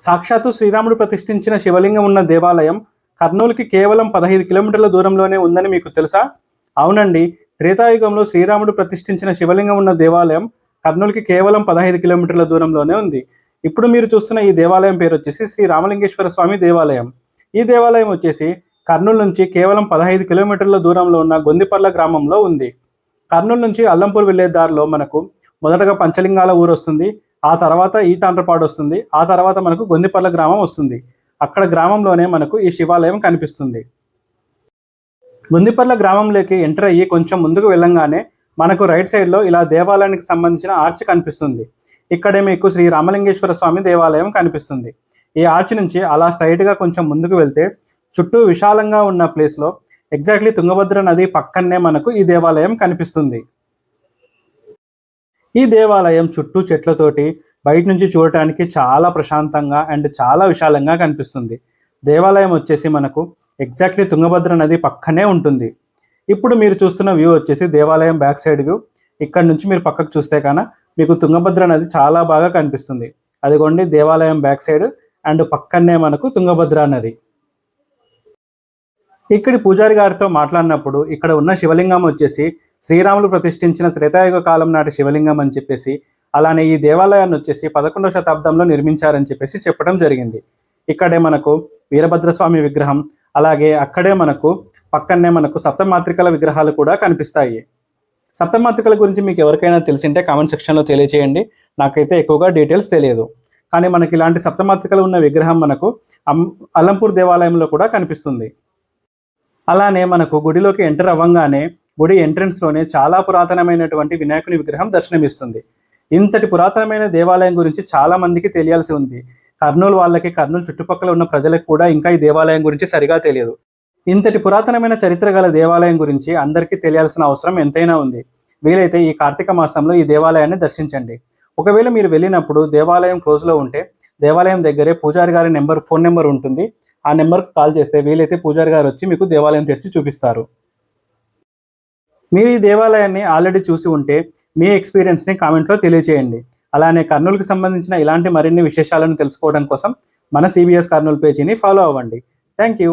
సాక్షాత్తు శ్రీరాముడు ప్రతిష్ఠించిన శివలింగం ఉన్న దేవాలయం కర్నూలుకి కేవలం 15 కిలోమీటర్ల దూరంలోనే ఉందని మీకు తెలుసా? అవునండి, త్రేతాయుగంలో శ్రీరాముడు ప్రతిష్ఠించిన శివలింగం ఉన్న దేవాలయం కర్నూలుకి కేవలం 15 కిలోమీటర్ల దూరంలోనే ఉంది. ఇప్పుడు మీరు చూస్తున్న ఈ దేవాలయం పేరు వచ్చేసి శ్రీ రామలింగేశ్వర స్వామి దేవాలయం. ఈ దేవాలయం వచ్చేసి కర్నూలు నుంచి కేవలం 15 కిలోమీటర్ల దూరంలో ఉన్న గొందిపర్ల గ్రామంలో ఉంది. కర్నూలు నుంచి అల్లంపూర్ వెళ్లే దారిలో మనకు మొదటగా పంచలింగాల ఊరు వస్తుంది, ఆ తర్వాత ఈతాండ్రపాడు వస్తుంది, ఆ తర్వాత మనకు గొందిపర్ల గ్రామం వస్తుంది. అక్కడ గ్రామంలోనే మనకు ఈ శివాలయం కనిపిస్తుంది. గొందిపర్ల గ్రామంలోకి ఎంటర్ అయ్యి కొంచెం ముందుకు వెళ్ళంగానే మనకు రైట్ సైడ్లో ఇలా దేవాలయానికి సంబంధించిన ఆర్చ్ కనిపిస్తుంది. ఇక్కడే మీకు శ్రీ రామలింగేశ్వర స్వామి దేవాలయం కనిపిస్తుంది. ఈ ఆర్చ్ నుంచి అలా స్ట్రైట్గా కొంచెం ముందుకు వెళ్తే చుట్టూ విశాలంగా ఉన్న ప్లేస్లో ఎగ్జాక్ట్లీ తుంగభద్ర నది పక్కనే మనకు ఈ దేవాలయం కనిపిస్తుంది. ఈ దేవాలయం చుట్టూ చెట్లతోటి బయట నుంచి చూడటానికి చాలా ప్రశాంతంగా అండ్ చాలా విశాలంగా కనిపిస్తుంది. దేవాలయం వచ్చేసి మనకు ఎగ్జాక్ట్లీ తుంగభద్ర నది పక్కనే ఉంటుంది. ఇప్పుడు మీరు చూస్తున్న వ్యూ వచ్చేసి దేవాలయం బ్యాక్ సైడ్ వ్యూ. ఇక్కడ నుంచి మీరు పక్కకు చూస్తే కన్నా మీకు తుంగభద్ర నది చాలా బాగా కనిపిస్తుంది. అదిగోండి దేవాలయం బ్యాక్ సైడ్ అండ్ పక్కనే మనకు తుంగభద్ర నది. ఇక్కడి పూజారి గారితో మాట్లాడినప్పుడు ఇక్కడ ఉన్న శివలింగం వచ్చేసి శ్రీరాములు ప్రతిష్ఠించిన త్రేతాయుగ కాలం నాటి శివలింగం అని చెప్పేసి, అలానే ఈ దేవాలయాన్ని వచ్చేసి 11వ శతాబ్దంలో నిర్మించారని చెప్పేసి చెప్పడం జరిగింది. ఇక్కడే మనకు వీరభద్రస్వామి విగ్రహం, అలాగే అక్కడే మనకు పక్కనే మనకు సప్తమాత్రికల విగ్రహాలు కూడా కనిపిస్తాయి. సప్తమాత్రికల గురించి మీకు ఎవరికైనా తెలిసింటే కామెంట్ సెక్షన్లో తెలియచేయండి. నాకైతే ఎక్కువగా డీటెయిల్స్ తెలియదు. కానీ మనకి ఇలాంటి సప్తమాత్రికలు ఉన్న విగ్రహం మనకు అల్లంపూర్ దేవాలయంలో కూడా కనిపిస్తుంది. అలానే మనకు గుడిలోకి ఎంటర్ అవ్వంగానే గుడి ఎంట్రన్స్లోనే చాలా పురాతనమైనటువంటి వినాయకుని విగ్రహం దర్శనమిస్తుంది. ఇంతటి పురాతనమైన దేవాలయం గురించి చాలా మందికి తెలియాల్సి ఉంది. కర్నూలు వాళ్ళకి, కర్నూలు చుట్టుపక్కల ఉన్న ప్రజలకు కూడా ఇంకా ఈ దేవాలయం గురించి సరిగా తెలియదు. ఇంతటి పురాతనమైన చరిత్ర గల దేవాలయం గురించి అందరికీ తెలియాల్సిన అవసరం ఎంతైనా ఉంది. వీలైతే ఈ కార్తీక మాసంలో ఈ దేవాలయాన్ని దర్శించండి. ఒకవేళ మీరు వెళ్ళినప్పుడు దేవాలయం క్లోజ్లో ఉంటే దేవాలయం దగ్గరే పూజారి గారి ఫోన్ నెంబర్ ఉంటుంది. ఆ నెంబర్కి కాల్ చేస్తే వీలైతే పూజారి గారు వచ్చి మీకు దేవాలయం తెరిచి చూపిస్తారు. మీరు ఈ దేవాలయాన్ని ఆల్రెడీ చూసి ఉంటే మీ ఎక్స్పీరియన్స్ని కామెంట్లో తెలియచేయండి. అలానే కర్నూలుకి సంబంధించిన ఇలాంటి మరిన్ని విశేషాలను తెలుసుకోవడం కోసం మన CBS కర్నూలు పేజీని ఫాలో అవ్వండి. Thank you.